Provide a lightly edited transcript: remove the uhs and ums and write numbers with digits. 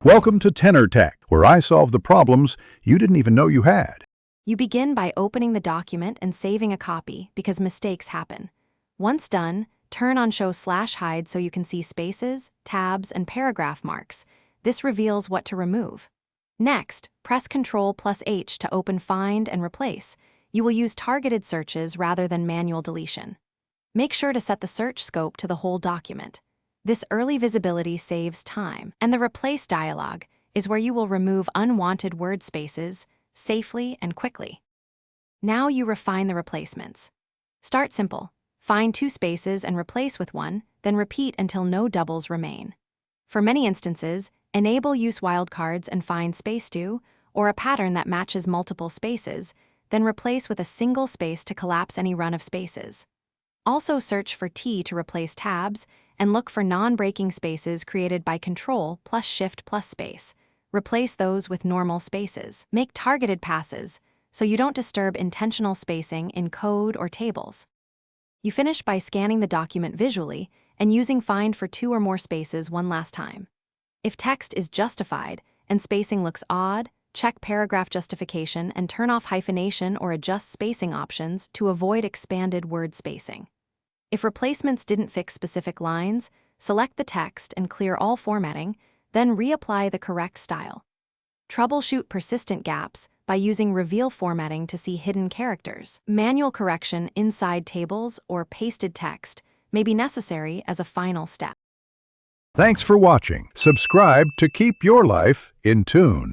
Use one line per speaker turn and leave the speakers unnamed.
Welcome to Tenor Tech, where I solve the problems you didn't even know you had.
You begin by opening the document and saving a copy because mistakes happen. Once done, turn on Show/Hide so you can see spaces, tabs, and paragraph marks. This reveals what to remove. Next, press Ctrl+H to open Find and Replace. You will use targeted searches rather than manual deletion. Make sure to set the search scope to the whole document. This early visibility saves time, and the Replace dialog is where you will remove unwanted word spaces safely and quickly. Now you refine the replacements. Start simple. Find 2 spaces and replace with 1, then repeat until no doubles remain. For many instances, enable use wildcards and find space-do, or a pattern that matches multiple spaces, then replace with a single space to collapse any run of spaces. Also search for T to replace tabs, and look for non-breaking spaces created by Ctrl+Shift+Space. Replace those with normal spaces. Make targeted passes, so you don't disturb intentional spacing in code or tables. You finish by scanning the document visually and using Find for 2 or more spaces one last time. If text is justified and spacing looks odd, check paragraph justification and turn off hyphenation or adjust spacing options to avoid expanded word spacing. If replacements didn't fix specific lines, select the text and clear all formatting, then reapply the correct style. Troubleshoot persistent gaps by using reveal formatting to see hidden characters. Manual correction inside tables or pasted text may be necessary as a final step.
Thanks for watching. Subscribe to keep your life in tune.